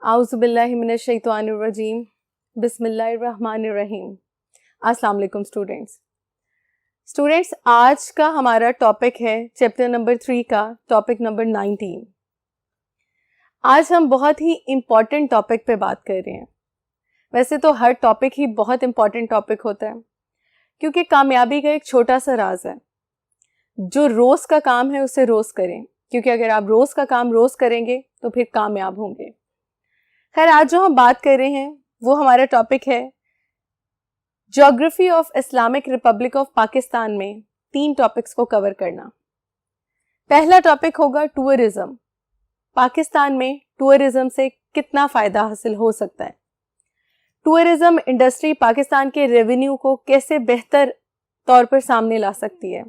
اعوذ باللہ من الشیطان الرجیم بسم اللہ الرحمن الرحیم. السلام علیکم اسٹوڈینٹس, آج کا ہمارا ٹاپک ہے چیپٹر نمبر 3 کا ٹاپک نمبر 19. آج ہم بہت ہی امپورٹنٹ ٹاپک پہ بات کر رہے ہیں. ویسے تو ہر ٹاپک ہی بہت امپورٹنٹ ٹاپک ہوتا ہے, کیونکہ کامیابی کا ایک چھوٹا سا راز ہے. جو روز کا کام ہے اسے روز کریں, کیونکہ اگر آپ روز کا کام روز کریں گے تو پھر کامیاب ہوں گے. خیر, آج جو ہم بات کر رہے ہیں وہ ہمارا ٹاپک ہے geography of Islamic republic of Pakistan میں 3 ٹاپکس کو کور کرنا. پہلا ٹاپک ہوگا ٹورزم. پاکستان میں ٹورزم سے کتنا فائدہ حاصل ہو سکتا ہے. ٹورزم انڈسٹری پاکستان کے ریونیو کو کیسے بہتر طور پر سامنے لا سکتی ہے,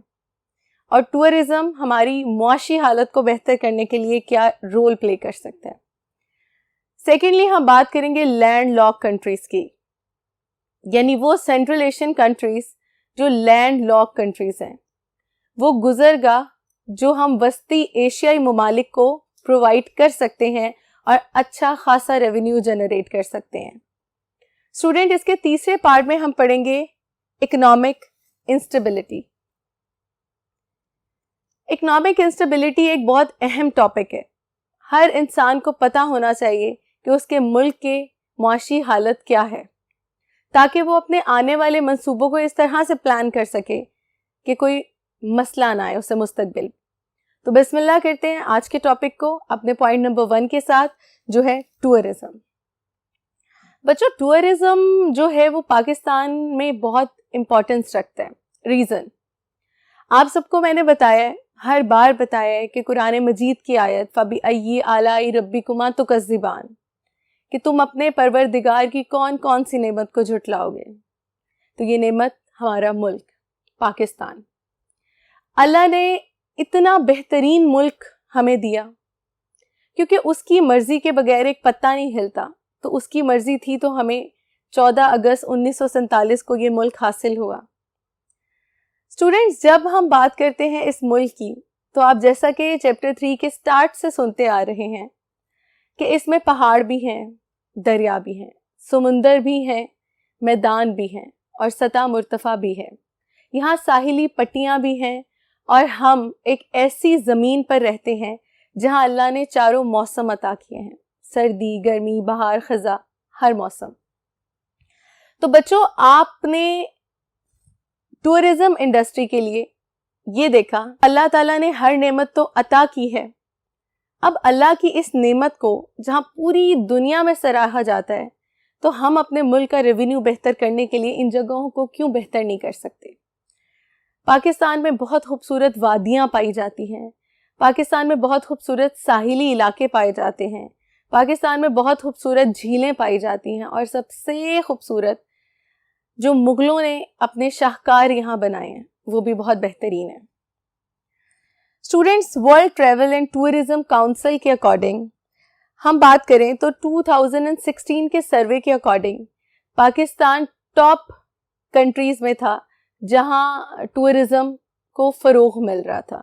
اور ٹورزم ہماری معاشی حالت کو بہتر کرنے کے لیے کیا رول پلے کر سکتا ہے. سیکنڈلی ہم بات کریں گے لینڈ لاک کنٹریز کی, یعنی وہ سینٹرل ایشین کنٹریز جو لینڈ لاک کنٹریز ہیں, وہ گزرگاہ جو ہم وسطی ایشیائی ممالک کو پرووائڈ کر سکتے ہیں اور اچھا خاصا ریونیو جنریٹ کر سکتے ہیں. اسٹوڈینٹ, اس کے تیسرے پارٹ میں ہم پڑھیں گے اکنامک انسٹیبلٹی. اکنامک انسٹیبلٹی ایک بہت اہم ٹاپک ہے. ہر انسان کو پتہ ہونا چاہیے کہ اس کے ملک کے معاشی حالت کیا ہے, تاکہ وہ اپنے آنے والے منصوبوں کو اس طرح سے پلان کر سکے کہ کوئی مسئلہ نہ آئے اسے مستقبل. تو بسم اللہ کرتے ہیں آج کے ٹاپک کو اپنے پوائنٹ نمبر 1 کے ساتھ, جو ہے ٹورزم. بچوں, ٹورزم جو ہے وہ پاکستان میں بہت امپورٹنس رکھتا ہے. ریزن آپ سب کو میں نے بتایا ہے, ہر بار بتایا ہے کہ قرآن مجید کی آیت فَبِأَيِّ آلَاءِ رَبِّكُمَا تُكَذِّبَانِ, کہ تم اپنے پروردگار کی کون کون سی نعمت کو جھٹلاؤ گے. تو یہ نعمت ہمارا ملک پاکستان. اللہ نے اتنا بہترین ملک ہمیں دیا, کیونکہ اس کی مرضی کے بغیر ایک پتا نہیں ہلتا. تو اس کی مرضی تھی تو ہمیں 14 اگست 1947 کو یہ ملک حاصل ہوا. اسٹوڈینٹس, جب ہم بات کرتے ہیں اس ملک کی, تو آپ جیسا کہ چیپٹر 3 کے سٹارٹ سے سنتے آ رہے ہیں کہ اس میں پہاڑ بھی ہیں, دریا بھی ہیں, سمندر بھی ہیں, میدان بھی ہیں, اور سطح مرتفع بھی ہے. یہاں ساحلی پٹیاں بھی ہیں, اور ہم ایک ایسی زمین پر رہتے ہیں جہاں اللہ نے چاروں موسم عطا کیے ہیں, سردی, گرمی, بہار, خزاں, ہر موسم. تو بچوں, آپ نے ٹورزم انڈسٹری کے لیے یہ دیکھا اللہ تعالیٰ نے ہر نعمت تو عطا کی ہے. اب اللہ کی اس نعمت کو جہاں پوری دنیا میں سراہا جاتا ہے, تو ہم اپنے ملک کا ریونیو بہتر کرنے کے لیے ان جگہوں کو کیوں بہتر نہیں کر سکتے. پاکستان میں بہت خوبصورت وادیاں پائی جاتی ہیں, پاکستان میں بہت خوبصورت ساحلی علاقے پائے جاتے ہیں, پاکستان میں بہت خوبصورت جھیلیں پائی جاتی ہیں, اور سب سے خوبصورت جو مغلوں نے اپنے شاہکار یہاں بنائے ہیں وہ بھی بہت بہترین ہیں. Students, world travel and tourism council کے اکارڈنگ ہم بات کریں تو 2016 کے سروے کے اکارڈنگ پاکستان ٹاپ کنٹریز میں تھا جہاں ٹورزم کو فروغ مل رہا تھا.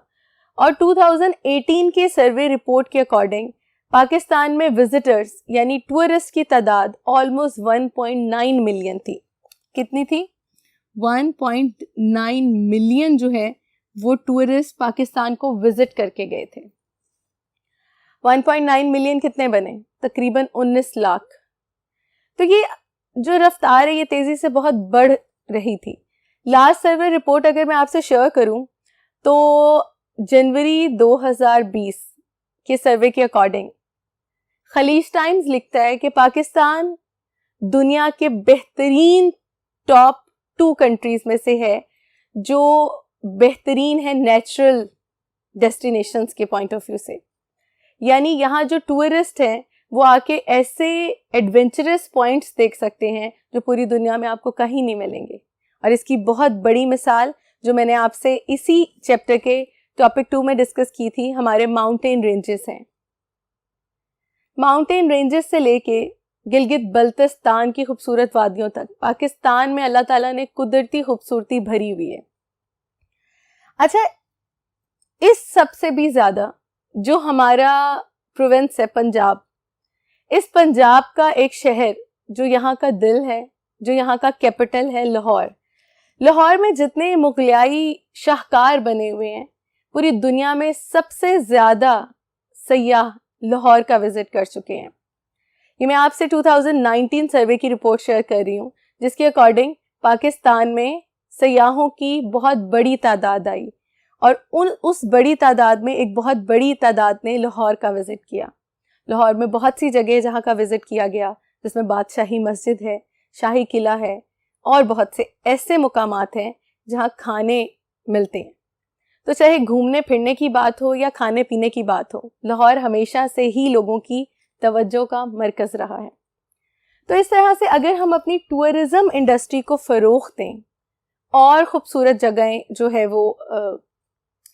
اور 2018 کے سروے رپورٹ کے اکارڈنگ پاکستان میں وزٹرز یعنی ٹورسٹ کی تعداد آلموسٹ 1.9 ملین تھی. کتنی تھی؟ 1.9 ملین جو ہے وہ ٹورسٹ پاکستان کو وزٹ کر کے گئے تھے. 1.9 ملین کتنے بنے؟ تقریباً 19 لاکھ. تو یہ جو رفتار ہے یہ تیزی سے بہت بڑھ رہی تھی. لاسٹ سروے رپورٹ اگر میں آپ سے شیئر کروں تو جنوری 2020 کے سروے کے اکارڈنگ خلیج ٹائمز لکھتا ہے کہ پاکستان دنیا کے بہترین ٹاپ 2 کنٹریز میں سے ہے جو بہترین ہے نیچرل ڈیسٹینیشنز کے پوائنٹ آف ویو سے. یعنی یہاں جو ٹورسٹ ہیں وہ آ کے ایسے ایڈونچرس پوائنٹس دیکھ سکتے ہیں جو پوری دنیا میں آپ کو کہیں نہیں ملیں گے. اور اس کی بہت بڑی مثال جو میں نے آپ سے اسی چیپٹر کے ٹاپک 2 میں ڈسکس کی تھی, ہمارے ماؤنٹین رینجز ہیں. ماؤنٹین رینجز سے لے کے گلگت بلتستان کی خوبصورت وادیوں تک پاکستان میں اللہ تعالیٰ نے قدرتی خوبصورتی بھری ہوئی ہے. اچھا, اس سب سے بھی زیادہ جو ہمارا پروونس ہے پنجاب, اس پنجاب کا ایک شہر جو یہاں کا دل ہے, جو یہاں کا کیپٹل ہے, لاہور میں جتنے مغلیائی شاہکار بنے ہوئے ہیں, پوری دنیا میں سب سے زیادہ سیاح لاہور کا وزٹ کر چکے ہیں. یہ میں آپ سے 2019 سروے کی رپورٹ شیئر کر رہی ہوں, جس کے اکارڈنگ پاکستان میں سیاحوں کی بہت بڑی تعداد آئی, اور اس بڑی تعداد میں ایک بہت بڑی تعداد نے لاہور کا وزٹ کیا. لاہور میں بہت سی جگہ جہاں کا وزٹ کیا گیا, جس میں بادشاہی مسجد ہے, شاہی قلعہ ہے, اور بہت سے ایسے مقامات ہیں جہاں کھانے ملتے ہیں. تو چاہے گھومنے پھرنے کی بات ہو یا کھانے پینے کی بات ہو, لاہور ہمیشہ سے ہی لوگوں کی توجہ کا مرکز رہا ہے. تو اس طرح سے اگر ہم اپنی ٹورزم انڈسٹری کو فروغ دیں اور خوبصورت جگہیں جو ہے وہ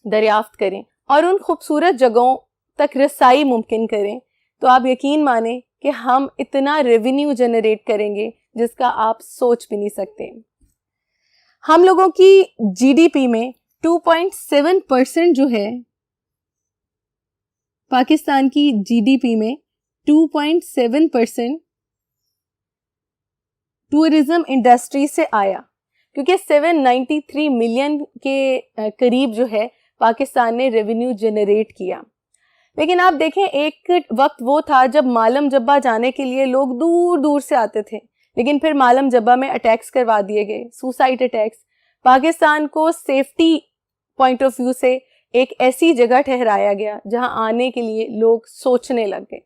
دریافت کریں اور ان خوبصورت جگہوں تک رسائی ممکن کریں, تو آپ یقین مانیں کہ ہم اتنا ریونیو جنریٹ کریں گے جس کا آپ سوچ بھی نہیں سکتے. ہم لوگوں کی جی ڈی پی میں 2.7% جو ہے, پاکستان کی جی ڈی پی میں 2.7% ٹورزم انڈسٹری سے آیا, کیونکہ 793 ملین کے قریب جو ہے پاکستان نے ریونیو جنریٹ کیا. لیکن آپ دیکھیں, ایک وقت وہ تھا جب مالم جبہ جانے کے لیے لوگ دور دور سے آتے تھے, لیکن پھر مالم جبہ میں اٹیکس کروا دیے گئے, سوسائڈ اٹیکس. پاکستان کو سیفٹی پوائنٹ آف ویو سے ایک ایسی جگہ ٹھہرایا گیا جہاں آنے کے لیے لوگ سوچنے لگ گئے,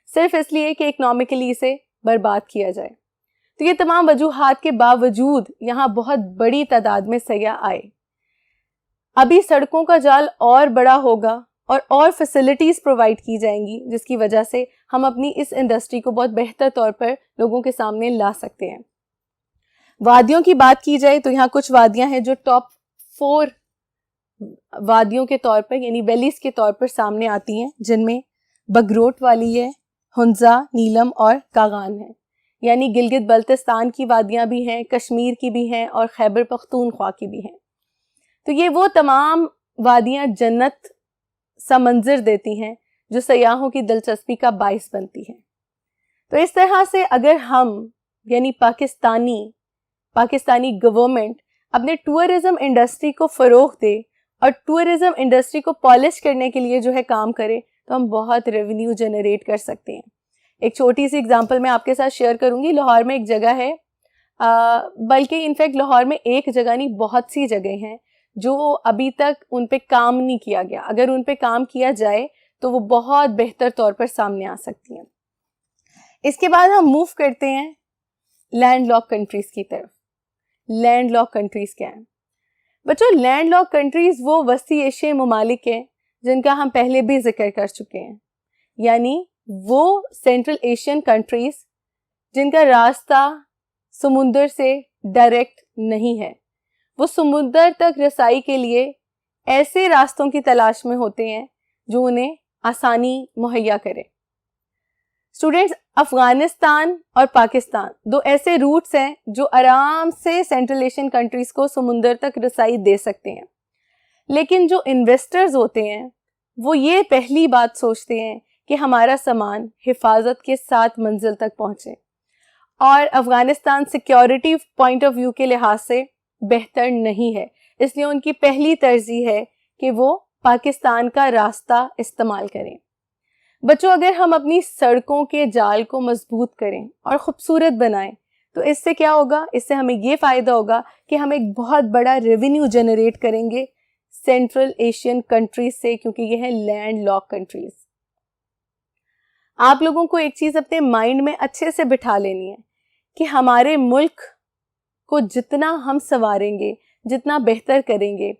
صرف اس لیے کہ اکنامکلی اسے برباد کیا جائے. تو یہ تمام وجوہات کے باوجود یہاں بہت بڑی تعداد میں سیاح آئے. ابھی سڑکوں کا جال اور بڑا ہوگا اور فیسلٹیز پرووائڈ کی جائیں گی, جس کی وجہ سے ہم اپنی اس انڈسٹری کو بہت بہتر طور پر لوگوں کے سامنے لا سکتے ہیں. وادیوں کی بات کی جائے تو یہاں کچھ وادیاں ہیں جو ٹاپ 4 وادیوں کے طور پر یعنی ویلیز کے طور پر سامنے آتی ہیں, جن میں بگروٹ والی ہے, ہنزا, نیلم اور کاغان ہے. یعنی گلگت بلتستان کی وادیاں بھی ہیں, کشمیر کی بھی ہیں, اور خیبر پختونخوا کی بھی ہیں. تو یہ وہ تمام وادیاں جنت سا منظر دیتی ہیں جو سیاحوں کی دلچسپی کا باعث بنتی ہیں. تو اس طرح سے اگر ہم یعنی پاکستانی گورنمنٹ اپنے ٹورزم انڈسٹری کو فروغ دے اور ٹورزم انڈسٹری کو پالش کرنے کے لیے جو ہے کام کرے, تو ہم بہت ریونیو جنریٹ کر سکتے ہیں. ایک چھوٹی سی اگزامپل میں آپ کے ساتھ شیئر کروں گی. لاہور میں ایک جگہ ہے, بلکہ انفیکٹ لاہور میں ایک جگہ نہیں بہت سی جگہیں ہیں جو ابھی تک ان پہ کام نہیں کیا گیا. اگر ان پہ کام کیا جائے تو وہ بہت بہتر طور پر سامنے آ سکتی ہیں. اس کے بعد ہم موو کرتے ہیں لینڈ لاک کنٹریز کی طرف. لینڈ لاک کنٹریز کیا ہیں بچوں؟ لینڈ لاک کنٹریز وہ وسطی ایشیائی ممالک ہیں جن کا ہم پہلے بھی ذکر کر چکے ہیں, یعنی وہ سینٹرل ایشین کنٹریز جن کا راستہ سمندر سے ڈائریکٹ نہیں ہے. وہ سمندر تک رسائی کے لیے ایسے راستوں کی تلاش میں ہوتے ہیں جو انہیں آسانی مہیا کرے. اسٹوڈینٹس, افغانستان اور پاکستان 2 ایسے روٹس ہیں جو آرام سے سینٹرل ایشین کنٹریز کو سمندر تک رسائی دے سکتے ہیں. لیکن جو انویسٹرز ہوتے ہیں وہ یہ پہلی بات سوچتے ہیں کہ ہمارا سامان حفاظت کے ساتھ منزل تک پہنچے, اور Afghanistan security point of view کے لحاظ سے بہتر نہیں ہے. اس لیے ان کی پہلی ترجیح ہے کہ وہ پاکستان کا راستہ استعمال کریں. بچوں, اگر ہم اپنی سڑکوں کے جال کو مضبوط کریں اور خوبصورت بنائیں تو اس سے کیا ہوگا؟ اس سے ہمیں یہ فائدہ ہوگا کہ ہم ایک بہت بڑا ریونیو جنریٹ کریں گے سینٹرل ایشین کنٹریز سے, کیونکہ یہ ہے لینڈ لاک کنٹریز. آپ لوگوں کو ایک چیز اپنے مائنڈ میں اچھے سے بٹھا لینی ہے کہ ہمارے ملک کو جتنا ہم سنواریں گے, جتنا بہتر کریں گے,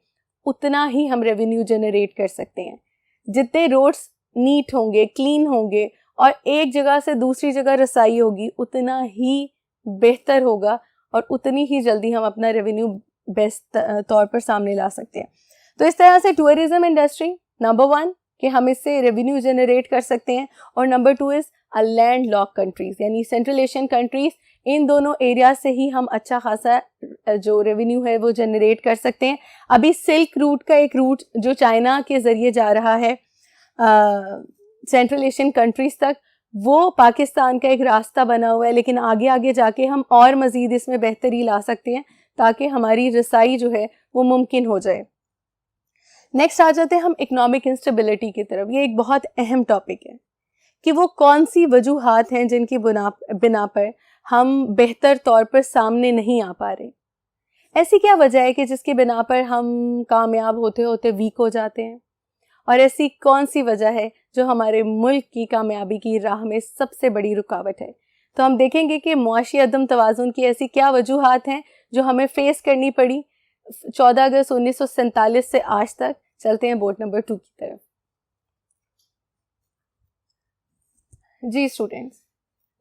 اتنا ہی ہم ریونیو جنریٹ کر سکتے ہیں. جتنے روڈس نیٹ ہوں گے, کلین ہوں گے, اور ایک جگہ سے دوسری جگہ رسائی ہوگی, اتنا ہی بہتر ہوگا اور اتنی ہی جلدی ہم اپنا ریونیو بیسٹ طور پر سامنے لا سکتے ہیں. تو اس طرح سے ٹورزم انڈسٹری نمبر 1 کہ ہم اس سے ریونیو جنریٹ کر سکتے ہیں, اور نمبر 2 از لینڈ لاک کنٹریز یعنی سینٹرل ایشین کنٹریز. ان دونوں ایریا سے ہی ہم اچھا خاصا جو ریونیو ہے وہ جنریٹ کر سکتے ہیں. ابھی سلک روٹ کا ایک روٹ جو چائنا کے ذریعے جا رہا ہے سینٹرل ایشین کنٹریز تک, وہ پاکستان کا ایک راستہ بنا ہوا ہے، لیکن آگے آگے جا کے ہم اور مزید اس میں بہتری لا سکتے ہیں تاکہ ہماری رسائی جو ہے وہ ممکن ہو جائے. نیکسٹ آ جاتے ہیں ہم اکنامک انسٹیبلٹی کی طرف. یہ ایک بہت اہم ٹاپک ہے کہ وہ کون سی وجوہات ہیں جن کی بنا پر ہم بہتر طور پر سامنے نہیں آ پا رہے. ایسی کیا وجہ ہے کہ جس کی بنا پر ہم کامیاب ہوتے ہوتے ویک ہو جاتے ہیں، اور ایسی کون سی وجہ ہے جو ہمارے ملک کی کامیابی کی راہ میں سب سے بڑی رکاوٹ ہے. تو ہم دیکھیں گے کہ معاشی عدم توازن کی ایسی کیا وجوہات ہیں جو ہمیں فیس کرنی پڑی 14 اگست 1947 سے آج تک. چلتے ہیں بورڈ نمبر 2 کی طرف. جی اسٹوڈینٹس،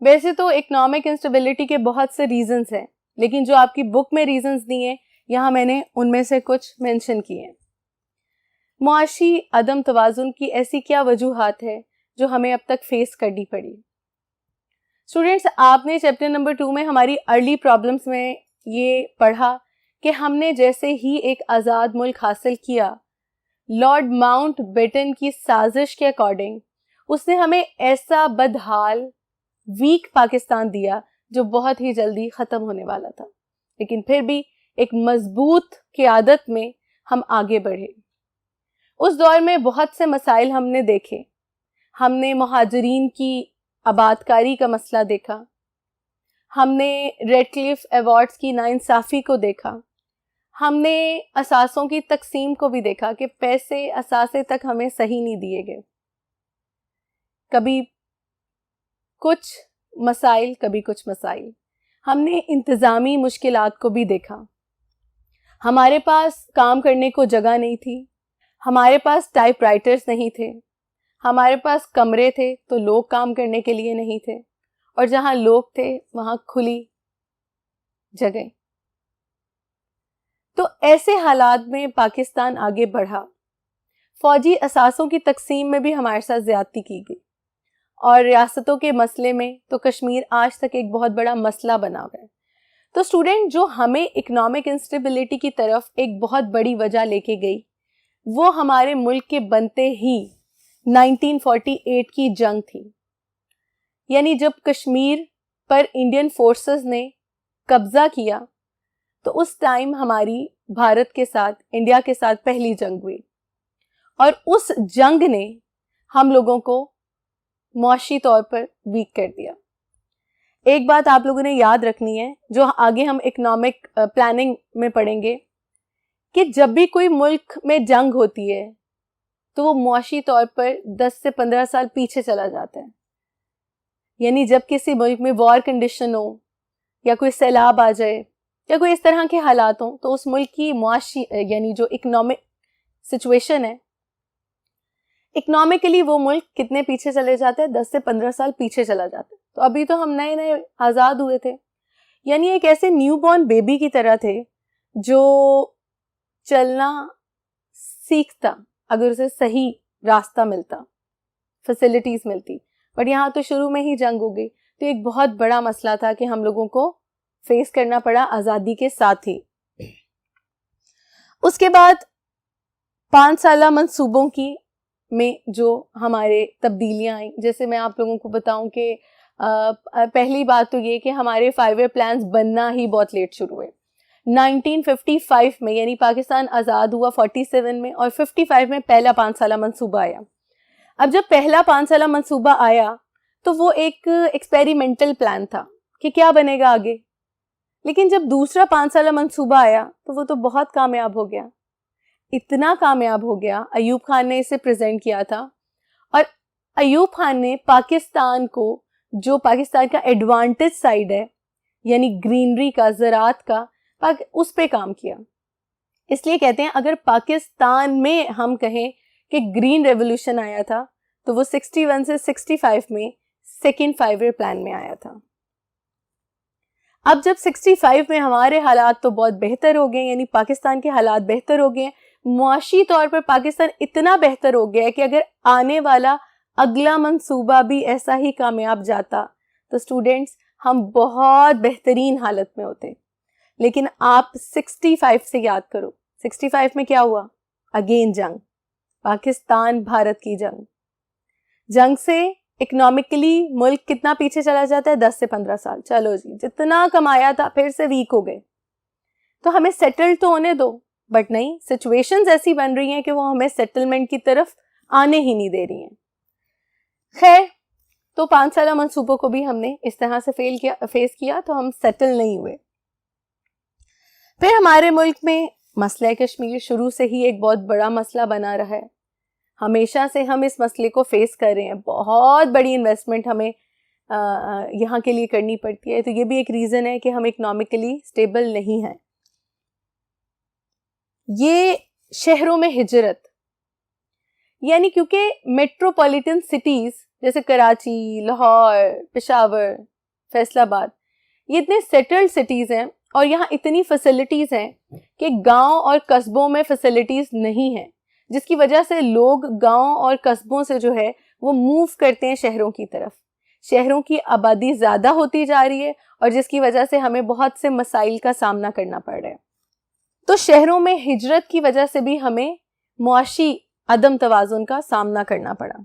ویسے تو اکنامک انسٹیبلٹی کے بہت سے ریزنز ہیں، لیکن جو آپ کی بک میں ریزنز دی ہیں یہاں میں نے ان میں سے کچھ مینشن کیے ہیں. معاشی عدم توازن کی ایسی کیا وجوہات ہے جو ہمیں اب تک فیس کرنی پڑی. اسٹوڈینٹس، آپ نے چیپٹر نمبر 2 میں ہماری ارلی پرابلمس میں یہ پڑھا کہ ہم نے جیسے ہی ایک آزاد ملک حاصل کیا، لارڈ ماؤنٹ بیٹن کی سازش کے اکارڈنگ اس نے ہمیں ایسا بدحال ویک پاکستان دیا جو بہت ہی جلدی ختم ہونے والا تھا، لیکن پھر بھی ایک مضبوط قیادت میں ہم آگے بڑھے. اس دور میں بہت سے مسائل ہم نے دیکھے. ہم نے مہاجرین کی آبادکاری کا مسئلہ دیکھا، ہم نے ریڈ کلف ایوارڈز کی ناانصافی کو دیکھا، ہم نے اثاثوں کی تقسیم کو بھی دیکھا کہ پیسے اثاثے تک ہمیں صحیح نہیں دیے گئے. کبھی کچھ مسائل کبھی کچھ مسائل. ہم نے انتظامی مشکلات کو بھی دیکھا. ہمارے پاس کام کرنے کو جگہ نہیں تھی، ہمارے پاس ٹائپ رائٹرز نہیں تھے، ہمارے پاس کمرے تھے تو لوگ کام کرنے کے لیے نہیں تھے، اور جہاں لوگ تھے وہاں کھلی جگہ. تو ایسے حالات میں پاکستان آگے بڑھا. فوجی اثاثوں کی تقسیم میں بھی ہمارے ساتھ زیادتی کی گئی، اور ریاستوں کے مسئلے میں تو کشمیر آج تک ایک بہت بڑا مسئلہ بنا ہوا ہے. تو اسٹوڈنٹ، جو ہمیں اکنامک انسٹیبلٹی کی طرف ایک بہت بڑی وجہ لے کے گئی وہ ہمارے ملک کے بنتے ہی 1948 کی جنگ تھی. یعنی جب کشمیر پر انڈین فورسز نے قبضہ کیا تو اس ٹائم ہماری بھارت کے ساتھ، انڈیا کے ساتھ پہلی جنگ ہوئی، اور اس جنگ نے ہم لوگوں کو معاشی طور پر ویک کر دیا. ایک بات آپ لوگوں نے یاد رکھنی ہے جو آگے ہم اکنامک پلاننگ میں پڑھیں گے، کہ جب بھی کوئی ملک میں جنگ ہوتی ہے تو وہ معاشی طور پر 10 سے 15 سال پیچھے چلا جاتا ہے. یعنی جب کسی ملک میں وار کنڈیشن ہو یا کوئی سیلاب آ جائے یا کوئی اس طرح کے حالات ہوں تو اس ملک کی معاشی یعنی جو اکنامک سچویشن ہے، اکنامکلی وہ ملک کتنے پیچھے چلے جاتے ہیں؟ 10 سے 15 سال پیچھے چلا جاتا ہے. تو ابھی تو ہم نئے نئے آزاد ہوئے تھے، یعنی ایک ایسے نیو بورن بیبی کی طرح تھے جو چلنا سیکھتا اگر اسے صحیح راستہ ملتا، فیسلٹیز ملتی. بٹ یہاں تو شروع میں ہی جنگ ہو گئی، تو ایک بہت بڑا مسئلہ تھا کہ ہم لوگوں کو فیس کرنا پڑا آزادی کے ساتھ ہی. اس کے بعد 5 سالہ منصوبوں کی میں جو ہمارے تبدیلیاں آئیں، جیسے میں آپ لوگوں کو بتاؤں کہ پہلی بات تو یہ کہ ہمارے 5 ایئر پلانز بننا ہی بہت لیٹ شروع ہوئے. 1955 میں یعنی پاکستان آزاد ہوا 47 میں، اور 55 میں پہلا 5 سالہ منصوبہ آیا. اب جب پہلا 5 سالہ منصوبہ آیا تو وہ ایک ایکسپیریمنٹل پلان تھا کہ کیا بنے گا آگے، لیکن جب دوسرا 5 سالہ منصوبہ آیا تو وہ تو بہت کامیاب ہو گیا. اتنا کامیاب ہو گیا، ایوب خان نے اسے پریزنٹ کیا تھا، اور ایوب خان نے پاکستان کو جو پاکستان کا ایڈوانٹیج سائیڈ ہے یعنی گرینری کا، زراعت کا، اس پہ کام کیا. اس لیے کہتے ہیں اگر پاکستان میں ہم کہیں کہ گرین ریولوشن آیا تھا تو وہ 61 سے 65 میں سیکنڈ 5 ایئر پلان میں آیا تھا. اب جب 65 میں ہمارے حالات تو بہت بہتر ہو گئے، یعنی پاکستان کے حالات بہتر ہو گئے، معاشی طور پر پاکستان اتنا بہتر ہو گیا کہ اگر آنے والا اگلا منصوبہ بھی ایسا ہی کامیاب جاتا تو اسٹوڈینٹس ہم بہت بہترین حالت میں ہوتے. لیکن آپ 65 سے یاد کرو، 65 میں کیا ہوا؟ اگین جنگ، پاکستان بھارت کی جنگ سے اکنامکلی ملک کتنا پیچھے چلا جاتا ہے؟ 10 سے 15 سال. چلو جی جتنا کمایا تھا پھر سے ویک ہو گئے. تو ہمیں سیٹل تو ہونے دو, بٹ نہیں, سچویشنز ایسی بن رہی ہیں کہ وہ ہمیں سیٹلمنٹ کی طرف آنے ہی نہیں دے رہی ہیں. خیر, تو 5 سالہ منصوبوں کو بھی ہم نے اس طرح سے فیس کیا تو ہم سیٹل نہیں ہوئے. پھر ہمارے ملک میں مسئلہ کشمیر شروع سے ہی ایک بہت بڑا مسئلہ بنا رہا ہے. ہمیشہ سے ہم اس مسئلے کو فیس کر رہے ہیں. بہت بڑی انویسٹمنٹ ہمیں یہاں کے لیے کرنی پڑتی ہے. تو یہ بھی ایک ریزن ہے کہ ہم اکنامکلی اسٹیبل نہیں ہیں. یہ شہروں میں ہجرت, یعنی کیونکہ میٹروپولیٹن سٹیز جیسے کراچی, لاہور, پشاور, فیصل آباد, یہ اتنے سیٹلڈ سٹیز ہیں اور یہاں اتنی فیسلٹیز ہیں کہ گاؤں اور قصبوں میں فیسلٹیز نہیں ہیں, جس کی وجہ سے لوگ گاؤں اور قصبوں سے جو ہے وہ موو کرتے ہیں شہروں کی طرف. شہروں کی آبادی زیادہ ہوتی جا رہی ہے اور جس کی وجہ سے ہمیں بہت سے مسائل کا سامنا کرنا پڑ رہا ہے. تو شہروں میں ہجرت کی وجہ سے بھی ہمیں معاشی عدم توازن کا سامنا کرنا پڑا.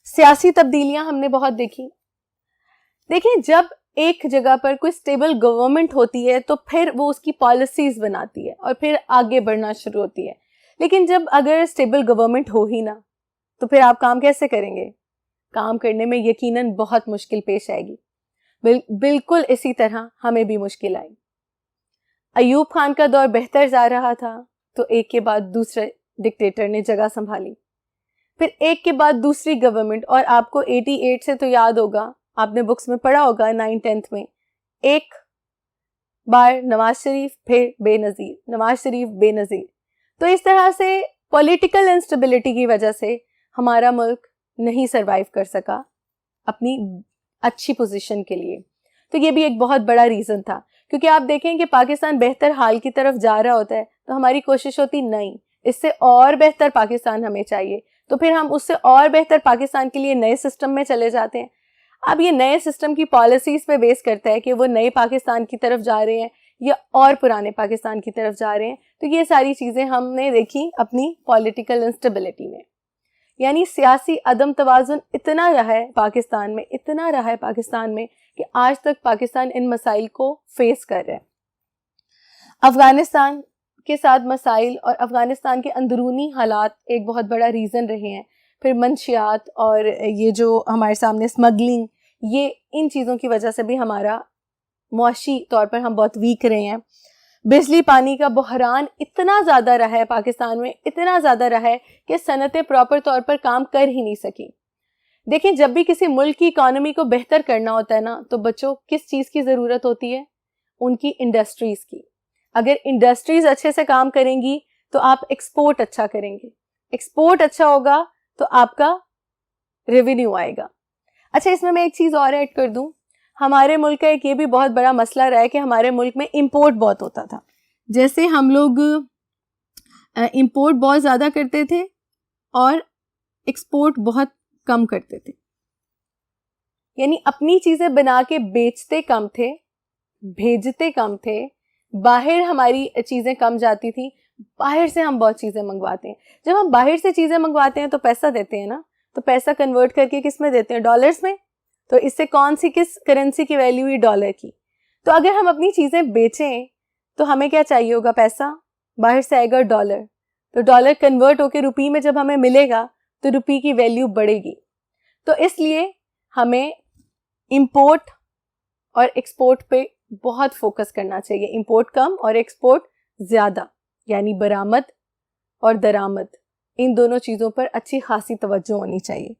سیاسی تبدیلیاں ہم نے بہت دیکھی. دیکھیں, جب ایک جگہ پر کوئی اسٹیبل گورنمنٹ ہوتی ہے تو پھر وہ اس کی پالیسیز بناتی ہے اور پھر آگے بڑھنا شروع ہوتی ہے. لیکن جب اگر اسٹیبل گورنمنٹ ہو ہی نہ تو پھر آپ کام کیسے کریں گے؟ کام کرنے میں یقیناً بہت مشکل پیش آئے گی. بالکل اسی طرح ہمیں بھی مشکل آئی. ایوب خان کا دور بہتر جا رہا تھا تو ایک کے بعد دوسرے ڈکٹیٹر نے جگہ سنبھالی. پھر ایک کے بعد دوسری گورنمنٹ, اور آپ کو 88 سے تو یاد ہوگا, آپ نے بکس میں پڑھا ہوگا 9th-10th میں, ایک بار نواز شریف, پھر بے نظیر, نواز شریف بے نظیر. تو اس طرح سے پولیٹیکل انسٹیبلٹی کی وجہ سے ہمارا ملک نہیں سروائیو کر سکا اپنی اچھی پوزیشن کے لیے. تو یہ بھی ایک بہت بڑا ریزن تھا, کیونکہ آپ دیکھیں کہ پاکستان بہتر حال کی طرف جا رہا ہوتا ہے تو ہماری کوشش ہوتی نہیں, اس سے اور بہتر پاکستان ہمیں چاہیے, تو پھر ہم اس سے اور بہتر پاکستان کے لیے نئے سسٹم میں چلے جاتے ہیں. اب یہ نئے سسٹم کی پالیسیز پہ بیس کرتا ہے کہ وہ نئے پاکستان کی طرف جا رہے ہیں یا اور پرانے پاکستان کی طرف جا رہے ہیں. تو یہ ساری چیزیں ہم نے دیکھی اپنی پولیٹیکل انسٹیبلٹی میں. یعنی سیاسی عدم توازن اتنا رہا ہے پاکستان میں کہ آج تک پاکستان ان مسائل کو فیس کر رہا ہے. افغانستان کے ساتھ مسائل اور افغانستان کے اندرونی حالات ایک بہت بڑا ریزن رہے ہیں. پھر منشیات اور یہ جو ہمارے سامنے اسمگلنگ, یہ ان چیزوں کی وجہ سے بھی ہمارا معاشی طور پر ہم بہت ویک رہے ہیں. بجلی پانی کا بحران اتنا زیادہ رہا ہے پاکستان میں, اتنا زیادہ رہا ہے کہ صنعتیں پراپر طور پر کام کر ہی نہیں سکی. دیکھیں, جب بھی کسی ملک کی اکانومی کو بہتر کرنا ہوتا ہے نا, تو بچوں کس چیز کی ضرورت ہوتی ہے؟ ان کی انڈسٹریز کی. اگر انڈسٹریز اچھے سے کام کریں گی تو آپ ایکسپورٹ اچھا کریں گے, ایکسپورٹ اچھا ہوگا تو آپ کا ریونیو آئے گا. اچھا, اس میں ایک چیز اور ایڈ کر دوں. ہمارے ملک کا ایک یہ بھی بہت بڑا مسئلہ رہا ہے کہ ہمارے ملک میں امپورٹ بہت ہوتا تھا. جیسے ہم لوگ امپورٹ بہت زیادہ کرتے تھے اور ایکسپورٹ بہت کم کرتے تھے. یعنی اپنی چیزیں بنا کے بیچتے کم تھے, بھیجتے کم تھے. باہر ہماری چیزیں کم جاتی تھیں, باہر سے ہم بہت چیزیں منگواتے ہیں. جب ہم باہر سے چیزیں منگواتے ہیں تو پیسہ دیتے ہیں نا, تو پیسہ کنورٹ کر کے کس میں دیتے ہیں؟ ڈالرز میں. تو اس سے کس کرنسی کی ویلیو ہوئی؟ ڈالر کی. تو اگر ہم اپنی چیزیں بیچیں تو ہمیں کیا چاہیے ہوگا؟ پیسہ. باہر سے آئے گا ڈالر, تو ڈالر کنورٹ ہو کے روپی میں جب ہمیں ملے گا تو روپی کی ویلیو بڑھے گی. تو اس لیے ہمیں امپورٹ اور ایکسپورٹ پہ بہت فوکس کرنا چاہیے. امپورٹ کم اور ایکسپورٹ زیادہ, یعنی برآمد اور درآمد, ان دونوں چیزوں پر اچھی خاصی توجہ ہونی چاہیے.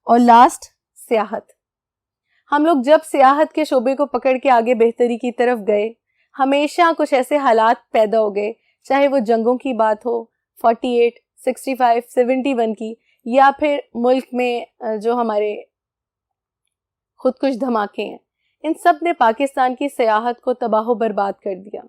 اور لاسٹ, سیاحت. ہم لوگ جب سیاحت کے شعبے کو پکڑ کے آگے بہتری کی طرف گئے, ہمیشہ کچھ ایسے حالات پیدا ہو گئے, چاہے وہ جنگوں کی بات ہو 48, 65, 71 کی, یا پھر ملک میں جو ہمارے خودکش دھماکے ہیں, ان سب نے پاکستان کی سیاحت کو تباہ و برباد کر دیا.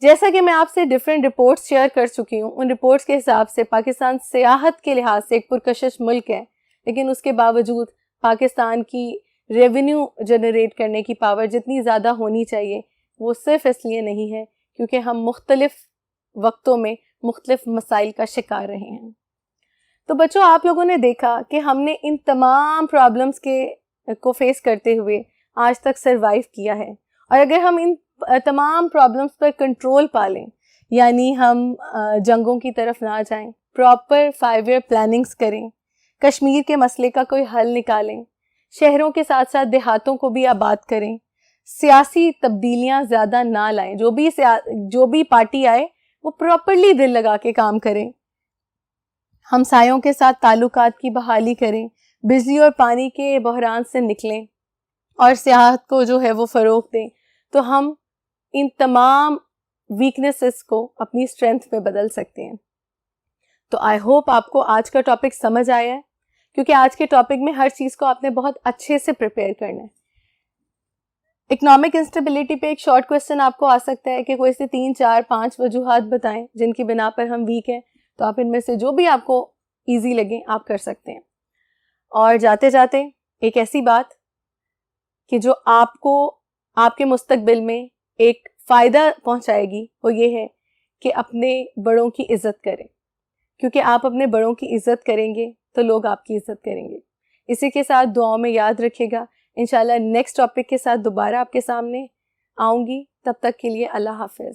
جیسا کہ میں آپ سے ڈیفرنٹ رپورٹس شیئر کر چکی ہوں, ان رپورٹس کے حساب سے پاکستان سیاحت کے لحاظ سے ایک پرکشش ملک ہے, لیکن اس کے باوجود پاکستان کی ریونیو جنریٹ کرنے کی پاور جتنی زیادہ ہونی چاہیے وہ صرف اس لیے نہیں ہے کیونکہ ہم مختلف وقتوں میں مختلف مسائل کا شکار رہے ہیں. تو بچوں آپ لوگوں نے دیکھا کہ ہم نے ان تمام پرابلمس کو فیس کرتے ہوئے آج تک سروائیو کیا ہے. اور اگر ہم ان تمام پرابلمس پر کنٹرول پا لیں, یعنی ہم جنگوں کی طرف نہ جائیں, پراپر 5 ایئر پلاننگس کریں, کشمیر کے مسئلے کا کوئی حل نکالیں, شہروں کے ساتھ ساتھ دیہاتوں کو بھی آباد کریں, سیاسی تبدیلیاں زیادہ نہ لائیں, جو بھی پارٹی آئے وہ پراپرلی دل لگا کے کام کریں, ہمسایوں کے ساتھ تعلقات کی بحالی کریں, بجلی اور پانی کے بحران سے نکلیں اور سیاحت کو جو ہے وہ فروغ دیں, تو ہم ان تمام ویکنیسز کو اپنی اسٹرینتھ میں بدل سکتے ہیں. تو آئی ہوپ آپ کو آج کا ٹاپک سمجھ آیا ہے, کیونکہ آج کے ٹاپک میں ہر چیز کو آپ نے بہت اچھے سے پریپیئر کرنا ہے. اکنامک انسٹیبلٹی پہ ایک شارٹ کوسچن آپ کو آ سکتا ہے کہ کوئی سے 3, 4, 5 وجوہات بتائیں جن کی بنا پر ہم ویک ہیں, تو آپ ان میں سے جو بھی آپ کو ایزی لگیں آپ کر سکتے ہیں. اور جاتے جاتے ایک ایسی بات کہ جو آپ کو آپ کے مستقبل میں ایک فائدہ پہنچائے گی, وہ یہ ہے کہ اپنے بڑوں کی عزت کریں, کیونکہ آپ اپنے بڑوں کی عزت کریں گے تو لوگ آپ کی عزت کریں گے. اسی کے ساتھ دعاؤں میں یاد رکھیے گا. انشاءاللہ نیکسٹ ٹاپک کے ساتھ دوبارہ آپ کے سامنے آؤں گی. تب تک کے لیے اللہ حافظ.